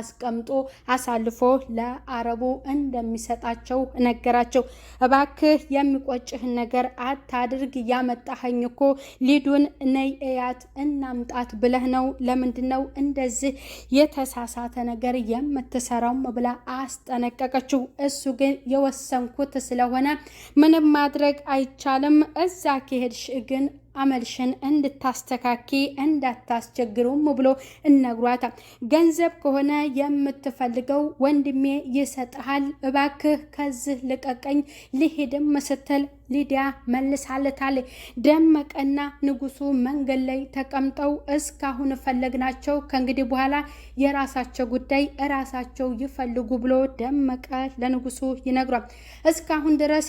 አስቀምጦ አሳልፎ ለአረቡ እንደሚሰጣቸው ነገራቸው። እባክህ የሚቆጭህን ነገር አታድርግ፣ ያመጣኸኝ እኮ ሊዱን ነይ እያት እናምጣት ብለህ ነው፣ ለምንድነው እንደዚህ የተሳሳተ ነገር የምትሰራውም ብላ አስጠነቀቀችው። እሱ ግን የወሰንኩት ስለሆነ ምንም ማድረግ አይቻልም፣ እዛ ከሄድሽ ግን አመልሽን እንድታስተካኪ እንዳታስቸግሩም ብሎ እነግሯታል። ገንዘብ ከሆነ የምትፈልገው ወንድሜ ይሰጥሃል፣ እባክህ ከዚህ ልቀቀኝ ልሄድም ስትል ሊዲያ መልሳለታለች። ደመቀና ንጉሱ መንገድ ላይ ተቀምጠው እስካሁን ፈለግናቸው፣ ከእንግዲህ በኋላ የራሳቸው ጉዳይ እራሳቸው ይፈልጉ ብሎ ደመቀ ለንጉሱ ይነግሯል። እስካሁን ድረስ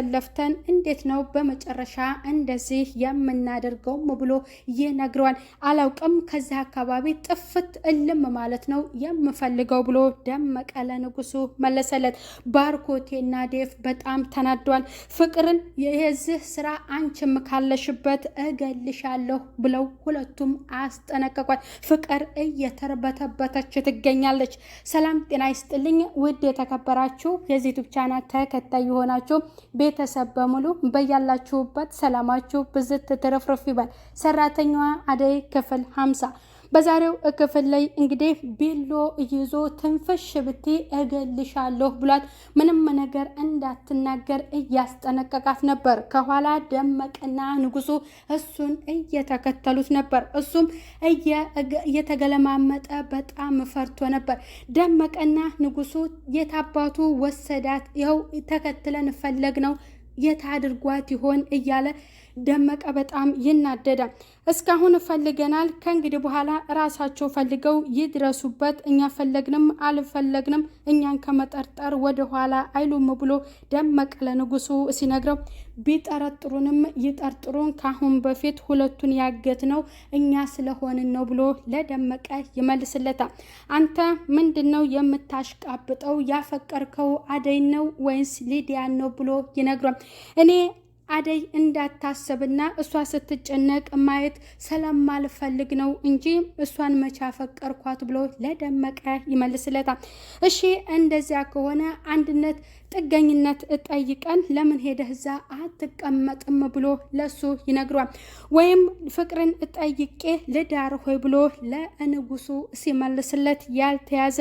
ለፍተን እንዴት ነው በመጨረሻ እንደዚህ የምናደርገውም ብሎ ይነግረዋል። አላውቅም፣ ከዚህ አካባቢ ጥፍት እልም ማለት ነው የምፈልገው ብሎ ደመቀ ለንጉሱ መለሰለት። ባርኮቴና ዴፍ በጣም ተናደዋል። ፍቅርን የዚህ ስራ አንቺም ካለሽበት እገልሻለሁ ብለው ሁለቱም አስጠነቀቋል። ፍቅር እየተርበተበተች ትገኛለች። ሰላም ጤና ይስጥልኝ ውድ የተከበራችሁ የዚህ ዩቲዩብ ቻናል ተከታይ የሆናችሁ ቤተሰብ በሙሉ በያላችሁበት ሰላማችሁ ብዝት ትርፍርፍ ይበል። ሰራተኛዋ አደይ ክፍል 50 በዛሬው ክፍል ላይ እንግዲህ ቢሎ ይዞ ትንፍሽ ብቲ እገልሻለሁ ብሏት ምንም ነገር እንዳትናገር እያስጠነቀቃት ነበር። ከኋላ ደመቀና ንጉሱ እሱን እየተከተሉት ነበር። እሱም እየተገለማመጠ በጣም ፈርቶ ነበር። ደመቀና ንጉሱ የታባቱ ወሰዳት፣ ይኸው ተከትለን ፈለግ ነው የት አድርጓት ይሆን እያለ ደመቀ በጣም ይናደዳል። እስካሁን ፈልገናል፣ ከእንግዲህ በኋላ ራሳቸው ፈልገው ይድረሱበት፣ እኛ ፈለግንም አልፈለግንም እኛን ከመጠርጠር ወደ ኋላ አይሉም ብሎ ደመቀ ለንጉሱ ሲነግረው ቢጠረጥሩንም ይጠርጥሩን፣ ካሁን በፊት ሁለቱን ያገት ነው እኛ ስለሆንን ነው ብሎ ለደመቀ ይመልስለታል። አንተ ምንድነው የምታሽቃብጠው? ያፈቀርከው አደይ ነው ወይስ ሊዲያን ነው ብሎ ይነግሯል። እኔ አደይ እንዳታሰብና እሷ ስትጨነቅ ማየት ስለማልፈልግ ነው እንጂ እሷን መቼ አፈቀርኳት ብሎ ለደመቀ ይመልስለታል። እሺ እንደዚያ ከሆነ አንድነት ጥገኝነት ጠይቀን ለምን ሄደህ እዛ አትቀመጥም ብሎ ለሱ ይነግሯል። ወይም ፍቅርን ጠይቄ ልዳር ሆይ ብሎ ለንጉሱ ሲመልስለት ያልተያዘ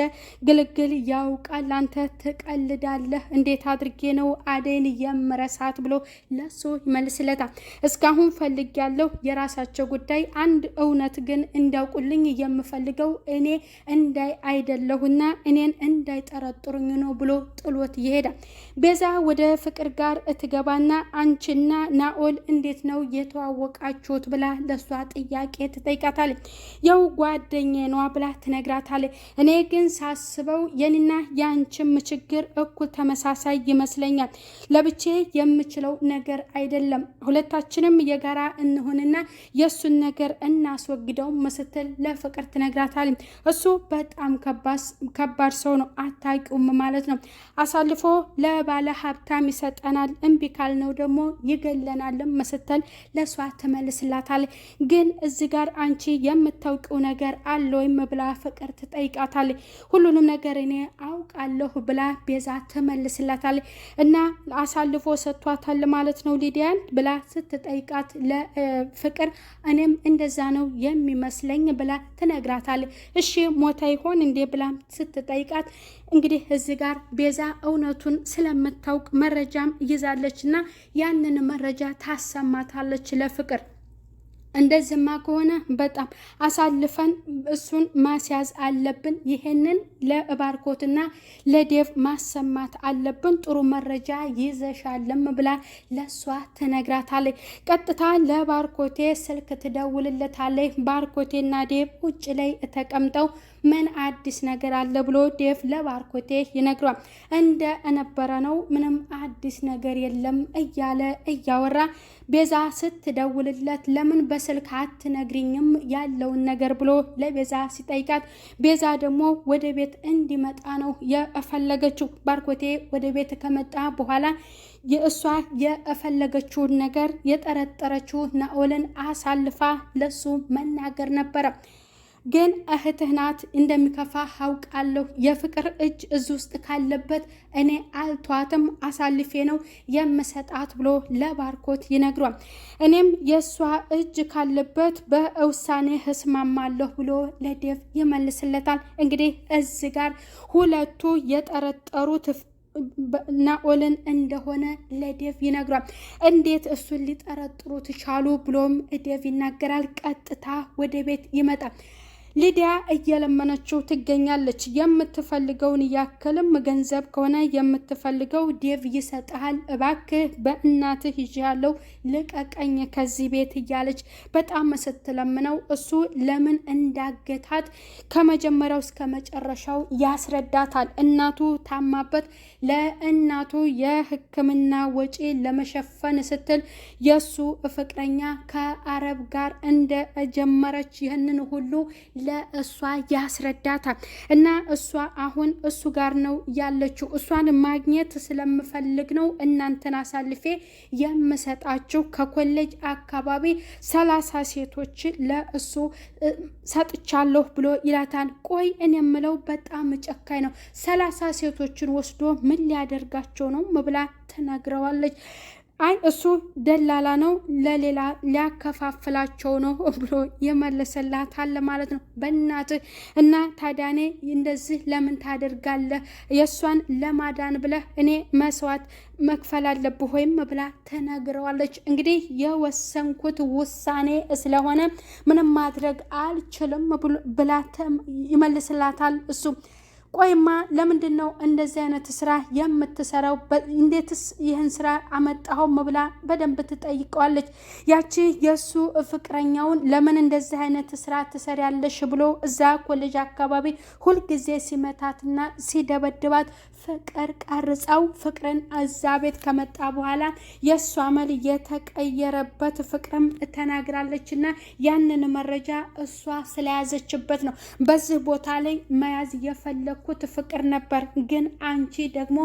ግልግል ያውቃል፣ አንተ ትቀልዳለህ፣ እንዴት አድርጌ ነው አደይን የምረሳት ብሎ ለሱ ይመልስለታል። እስካሁን ፈልጊያለሁ፣ የራሳቸው ጉዳይ፣ አንድ እውነት ግን እንዲያውቁልኝ የምፈልገው እኔ እንዳይ አይደለሁና እኔን እንዳይጠረጥሩኝ ነው ብሎ ጥሎት ይሄዳል። ቤዛ ወደ ፍቅር ጋር እትገባና አንቺና ናኦል እንዴት ነው የተዋወቃችሁት ብላ ለሷ ጥያቄ ትጠይቃታለች። ያው ጓደኛዬ ነዋ ብላ ትነግራታለች። እኔ ግን ሳስበው የኔና የአንቺም ችግር እኩል ተመሳሳይ ይመስለኛል፣ ለብቼ የምችለው ነገር አይደለም፣ ሁለታችንም የጋራ እንሆንና የሱን ነገር እናስወግደው ስትል ለፍቅር ትነግራታለች። እሱ በጣም ከባድ ሰው ነው፣ አታውቂውም ማለት ነው፣ አሳልፎ ለባለ ሀብታም ይሰጠናል፣ እምቢ ካልነው ደግሞ ይገለናል ስትል ለሷ ትመልስላታለች። ግን እዚህ ጋር አንቺ የምታውቂው ነገር አለ ወይም ብላ ፍቅር ትጠይቃታለች። ሁሉንም ነገር እኔ አውቃለሁ ብላ ቤዛ ትመልስላታለች። እና አሳልፎ ሰጥቷታል ማለት ነው ሊዲያን ብላ ስትጠይቃት ለፍቅር እኔም እንደዛ ነው የሚመስለኝ ብላ ትነግራታለች። እሺ ሞታ ይሆን እንዴ ብላ ስትጠይቃት እንግዲህ እዚህ ጋር ቤዛ እውነቱን ስለምታውቅ መረጃም ይዛለችና ያንን መረጃ ታሰማታለች ለፍቅር። እንደዚህማ ከሆነ በጣም አሳልፈን እሱን ማስያዝ አለብን፣ ይሄንን ለባርኮትና ለዴቭ ማሰማት አለብን፣ ጥሩ መረጃ ይዘሻለም ብላ ለሷ ትነግራታለች። ቀጥታ ለባርኮቴ ስልክ ትደውልለታለች። ባርኮቴና ዴቭ ውጭ ላይ ተቀምጠው ምን አዲስ ነገር አለ ብሎ ዴቭ ለባርኮቴ ይነግሯል። እንደ ነበረ ነው፣ ምንም አዲስ ነገር የለም እያለ እያወራ ቤዛ ስትደውልለት ለምን በስልክ አትነግሪኝም ያለውን ነገር ብሎ ለቤዛ ሲጠይቃት ቤዛ ደግሞ ወደ ቤት እንዲመጣ ነው የፈለገችው። ባርኮቴ ወደ ቤት ከመጣ በኋላ የእሷ የፈለገችውን ነገር የጠረጠረችው ናኦልን አሳልፋ ለሱ መናገር ነበረ። ግን እህትህ ናት እንደሚከፋ አውቃለሁ። የፍቅር እጅ እዚህ ውስጥ ካለበት እኔ አልቷትም አሳልፌ ነው የምሰጣት ብሎ ለባርኮት ይነግሯል። እኔም የእሷ እጅ ካለበት በውሳኔ እስማማለሁ ብሎ ለዴቭ ይመልስለታል። እንግዲህ እዚህ ጋር ሁለቱ የጠረጠሩት ናኦልን እንደሆነ ለዴቭ ይነግሯል። እንዴት እሱን ሊጠረጥሩት ቻሉ ብሎም ዴቭ ይናገራል። ቀጥታ ወደ ቤት ይመጣል። ሊዲያ እየለመነችው ትገኛለች። የምትፈልገውን ያክልም ገንዘብ ከሆነ የምትፈልገው ዴቭ ይሰጥሃል፣ እባክህ በእናትህ ይዣለው ልቀቀኝ ከዚህ ቤት እያለች በጣም ስትለምነው እሱ ለምን እንዳገታት ከመጀመሪያው እስከ መጨረሻው ያስረዳታል። እናቱ ታማበት ለእናቱ የሕክምና ወጪ ለመሸፈን ስትል የሱ ፍቅረኛ ከአረብ ጋር እንደጀመረች ይህንን ሁሉ ለእሷ ያስረዳታል። እና እሷ አሁን እሱ ጋር ነው ያለችው። እሷን ማግኘት ስለምፈልግ ነው እናንተን አሳልፌ የምሰጣችሁ። ከኮሌጅ አካባቢ 30 ሴቶች ለእሱ ሰጥቻለሁ ብሎ ይላታል። ቆይ እኔ የምለው በጣም ጨካኝ ነው። 30 ሴቶችን ወስዶ ምን ሊያደርጋቸው ነው ብላ ትነግረዋለች። አይ እሱ ደላላ ነው፣ ለሌላ ሊያከፋፍላቸው ነው ብሎ ይመልስላታል ማለት ነው። በእናትህ እና ታዲያኔ እንደዚህ ለምን ታደርጋለህ? የእሷን ለማዳን ብለህ እኔ መስዋዕት መክፈል አለብህ ወይም ብላ ተናግረዋለች። እንግዲህ የወሰንኩት ውሳኔ ስለሆነ ምንም ማድረግ አልችልም ብላ ይመልስላታል እሱ። ቆይማ ለምንድን ነው እንደዚህ አይነት ስራ የምትሰራው? እንዴትስ ይህን ስራ አመጣኸው? ብላ በደንብ ትጠይቀዋለች። ያቺ የእሱ ፍቅረኛውን ለምን እንደዚህ አይነት ስራ ትሰሪያለሽ ብሎ እዛ ኮሌጅ አካባቢ ሁልጊዜ ሲመታትና ሲደበድባት ፍቅር ቀርጸው ፍቅርን እዛ ቤት ከመጣ በኋላ የእሱ አመል የተቀየረበት ፍቅርም ተናግራለችና ያንን መረጃ እሷ ስለያዘችበት ነው በዚህ ቦታ ላይ መያዝ የፈለኩት ፍቅር ነበር፣ ግን አንቺ ደግሞ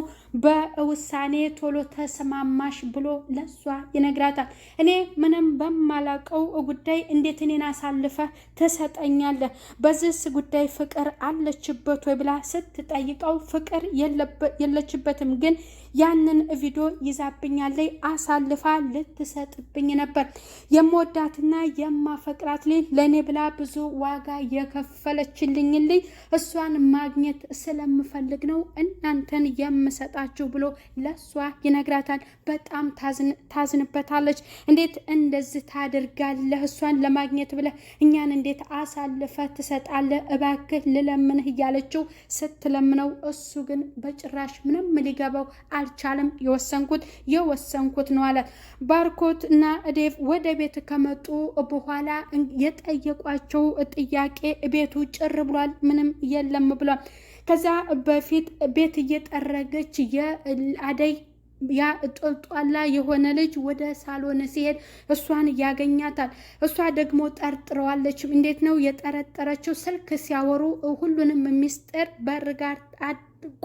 በውሳኔ ቶሎ ተስማማሽ ብሎ ለሷ ይነግራታል። እኔ ምንም በማላቀው ጉዳይ እንዴት እኔን አሳልፈ ትሰጠኛለህ? በዚህ ጉዳይ ፍቅር አለችበት ወይ ብላ ስትጠይቀው ፍቅር የለችበትም፣ ግን ያንን ቪዲዮ ይዛብኛለች፣ አሳልፋ ልትሰጥብኝ ነበር። የምወዳትና የማፈቅራት ለኔ ብላ ብዙ ዋጋ የከፈለችልኝ እሷን ማግኘት ስለምፈልግ ነው እናንተን የምሰጣችሁ ብሎ ለሷ ይነግራታል። በጣም ታዝንበታለች። እንዴት እንደዚህ ታደርጋለህ? እሷን ለማግኘት ብለህ እኛን እንዴት አሳልፈ ትሰጣለህ? እባክህ ልለምንህ እያለችው ስትለምነው እሱ ግን በጭራሽ ምንም ሊገባው አልቻለም። የወሰንኩት ነው አለ። ባርኮት እና ዴቭ ወደ ቤት ከመጡ በኋላ የጠየቋቸው ጥያቄ ቤቱ ጭር ብሏል፣ ምንም የለም ብሏል። ከዛ በፊት ቤት እየጠረገች የአደይ ያ ጦልጧላ የሆነ ልጅ ወደ ሳሎን ሲሄድ እሷን ያገኛታል። እሷ ደግሞ ጠርጥረዋለች። እንዴት ነው የጠረጠረችው? ስልክ ሲያወሩ ሁሉንም ሚስጥር በር ጋር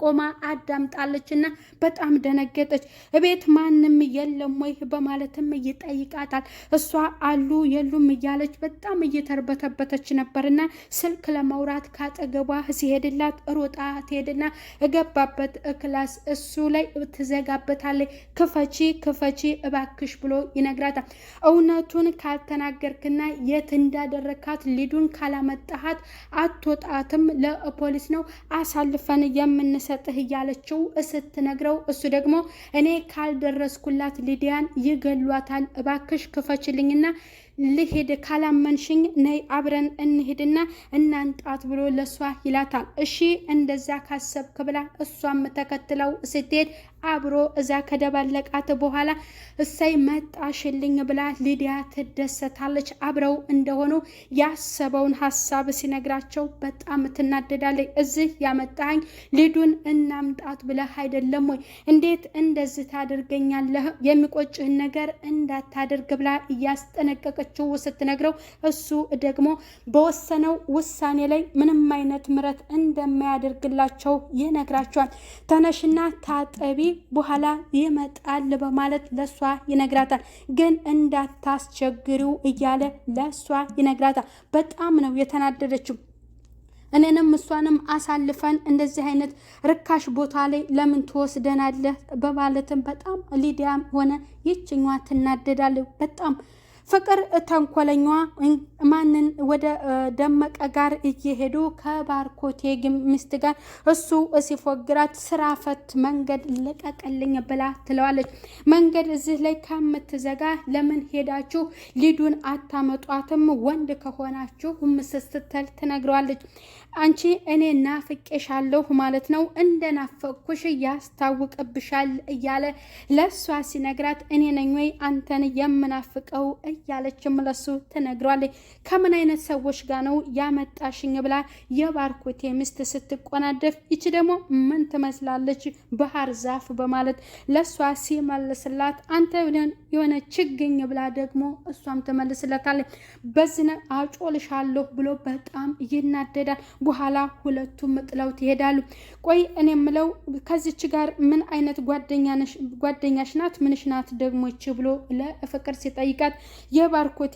ቆማ አዳምጣለች እና በጣም ደነገጠች። እቤት ማንም የለም ወይ በማለትም ይጠይቃታል። እሷ አሉ የሉም እያለች በጣም እየተርበተበተች ነበርና ስልክ ለማውራት ካጠገቧ ሲሄድላት ሮጣ ትሄድና እገባበት ክላስ እሱ ላይ ትዘጋበታለች። ክፈቺ እባክሽ ብሎ ይነግራታል። እውነቱን ካልተናገርክና የት እንዳደረካት ሊዱን ካላመጣሃት አትወጣትም፣ ለፖሊስ ነው አሳልፈን የምንሰጥህ እያለችው ስትነግረው እሱ ደግሞ እኔ ካልደረስኩላት ሊዲያን ይገሏታል፣ እባክሽ ክፈችልኝና ልሄድ፣ ካላመንሽኝ ነይ አብረን እንሄድና እናንጣት ብሎ ለሷ ይላታል። እሺ እንደዛ ካሰብክ ብላ እሷም ተከትለው ስትሄድ አብሮ እዛ ከደባለቃት በኋላ እሰይ መጣሽልኝ ብላ ሊዲያ ትደሰታለች። አብረው እንደሆኑ ያሰበውን ሀሳብ ሲነግራቸው በጣም ትናደዳለች። እዚህ ያመጣኝ ሊዱን እናምጣት ብለህ አይደለም ወይ? እንዴት እንደዚህ ታደርገኛለህ? የሚቆጭህን ነገር እንዳታደርግ ብላ እያስጠነቀቀችው ስትነግረው እሱ ደግሞ በወሰነው ውሳኔ ላይ ምንም አይነት ምሕረት እንደማያደርግላቸው ይነግራቸዋል። ተነሽና ታጠቢ በኋላ ይመጣል በማለት ለሷ ይነግራታል። ግን እንዳታስቸግሪው እያለ ለሷ ይነግራታል። በጣም ነው የተናደደችው። እኔንም እሷንም አሳልፈን እንደዚህ አይነት ርካሽ ቦታ ላይ ለምን ትወስደናለህ? በማለትም በጣም ሊዲያም ሆነ ይችኛዋ ትናደዳለች በጣም ፍቅር ተንኮለኛዋ ማንን ወደ ደመቀ ጋር እየሄዱ ከባርኮቴ ሚስት ጋር እሱ ሲፎግራት ስራ ፈት መንገድ ልቀቅልኝ ብላ ትለዋለች። መንገድ እዚህ ላይ ከምትዘጋ ለምን ሄዳችሁ ሊዱን አታመጧትም? ወንድ ከሆናችሁ ስትል ትነግረዋለች። አንቺ እኔ ናፍቄሻለሁ ማለት ነው፣ እንደናፈቅኩሽ ያስታውቅብሻል እያለ ለሷ ሲነግራት እኔ ነኝ ወይ አንተን የምናፍቀው እያለችም ለሱ ትነግረዋለች። ከምን አይነት ሰዎች ጋር ነው ያመጣሽኝ ብላ የባርኮቴ ሚስት ስትቆናደፍ፣ ይቺ ደግሞ ምን ትመስላለች ባህር ዛፍ በማለት ለሷ ሲመልስላት አንተ የሆነ ችግኝ ብላ ደግሞ እሷም ትመልስለታለች። በዝነ አጮልሻለሁ ብሎ በጣም ይናደዳል። በኋላ ሁለቱም ጥለውት ይሄዳሉ። ቆይ እኔ የምለው ከዚች ጋር ምን አይነት ጓደኛሽ ናት? ምንሽ ናት ደግሞ ይቺ ብሎ ለፍቅር ሲጠይቃት የባርኮቴ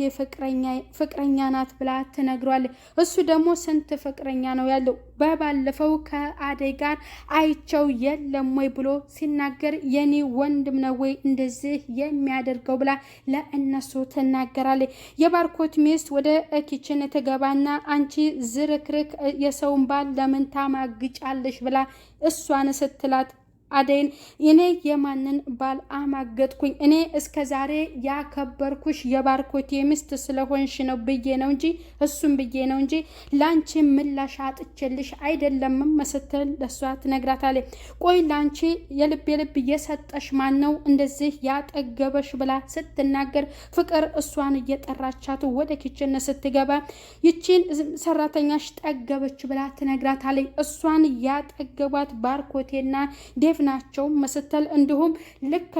ፍቅረኛ ናት ብላ ትነግሯለች። እሱ ደግሞ ስንት ፍቅረኛ ነው ያለው? በባለፈው ከአደይ ጋር አይቸው የለም ወይ ብሎ ሲናገር የኔ ወንድም ነው ወይ እንደዚህ የሚያደርገው ብላ ለእነሱ ትናገራለች። የባርኮት ሚስት ወደ ኪችን ትገባና አንቺ ዝርክርክ የሰውን ባል ለምን ታማግጫለሽ ብላ እሷን ስትላት አደይን እኔ የማንን ባል አማገጥኩኝ? እኔ እስከ ዛሬ ያከበርኩሽ የባርኮቴ ሚስት ስለሆንሽ ነው ብዬ ነው እንጂ እሱም ብዬ ነው እንጂ ላንቺ ምላሽ አጥቼልሽ አይደለም ስትል ለሷ ትነግራታለች። ቆይ ላንቺ የልብ እየሰጠሽ ማን ነው እንደዚህ ያጠገበሽ ብላ ስትናገር ፍቅር እሷን እየጠራቻት ወደ ኪችን ስትገባ ይቺን ሰራተኛሽ ጠገበች ብላ ትነግራታለች። እሷን ያጠገቧት ባርኮቴና ዴቭ ናቸው መስተል እንዲሁም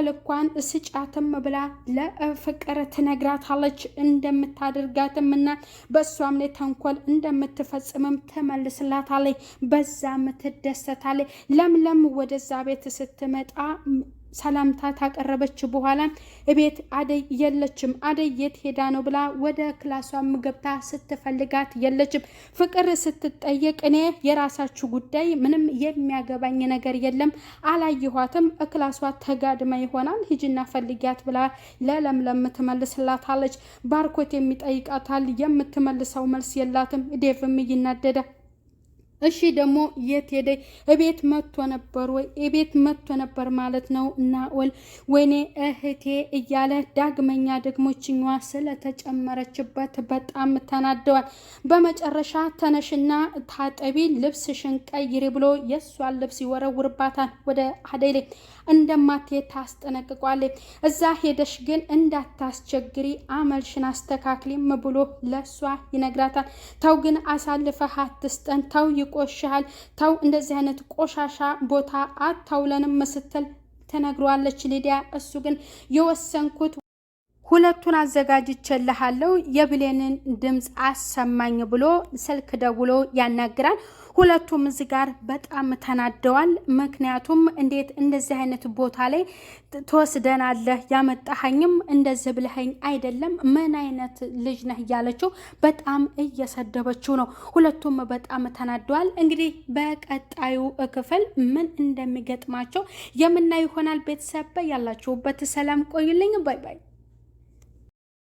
ልኳን ስጫትም ብላ ለፍቅር ትነግራታለች። እንደምታደርጋትም እና በእሷም ላይ ተንኮል እንደምትፈጽምም ትመልስላታለች። በዛም ትደሰታለች። ለምለም ወደዛ ቤት ስትመጣ ሰላምታ ታቀረበች በኋላ ቤት አደይ የለችም። አደይ የት ሄዳ ነው ብላ ወደ ክላሷም ገብታ ስትፈልጋት የለችም። ፍቅር ስትጠየቅ እኔ የራሳችሁ ጉዳይ ምንም የሚያገባኝ ነገር የለም አላየኋትም፣ ክላሷ ተጋድማ ይሆናል ሂጂና ፈልጊያት ብላ ለለምለም ትመልስላታለች። ባርኮት የሚጠይቃታል፣ የምትመልሰው መልስ የላትም። ዴቭም ይናደዳል። እሺ ደግሞ የት ሄደ? እቤት መጥቶ ነበር ወይ? እቤት መጥቶ ነበር ማለት ነው እና ወይኔ እህቴ እያለ ዳግመኛ ደግሞ ችኛዋ ስለተጨመረችበት በጣም ተናደዋል። በመጨረሻ ተነሽና ታጠቢ ልብስሽን ቀይሪ ብሎ የሷን ልብስ ይወረውርባታል ወደ አደይ ላይ። እንደማትሄድ ታስጠነቅቋለች። እዛ ሄደሽ ግን እንዳታስቸግሪ አመልሽን አስተካክሊም ብሎ ለሷ ይነግራታል። ተው ግን አሳልፈህ አትስጠን፣ ተው ይቆሽሃል፣ ተው እንደዚህ አይነት ቆሻሻ ቦታ አታውለንም ስትል ተነግሯለች ሊዲያ። እሱ ግን የወሰንኩት ሁለቱን አዘጋጅቼልሃለሁ የብሌንን ድምፅ አሰማኝ ብሎ ስልክ ደውሎ ያናግራል። ሁለቱም እዚህ ጋር በጣም ተናደዋል። ምክንያቱም እንዴት እንደዚህ አይነት ቦታ ላይ ትወስደናለህ? ያመጣኸኝም እንደዚህ ብለኸኝ አይደለም፣ ምን አይነት ልጅ ነህ እያለችው በጣም እየሰደበችው ነው። ሁለቱም በጣም ተናደዋል። እንግዲህ በቀጣዩ ክፍል ምን እንደሚገጥማቸው የምናይ ይሆናል። ቤተሰብ ያላችሁበት ሰላም ቆዩልኝ። ባይ ባይ።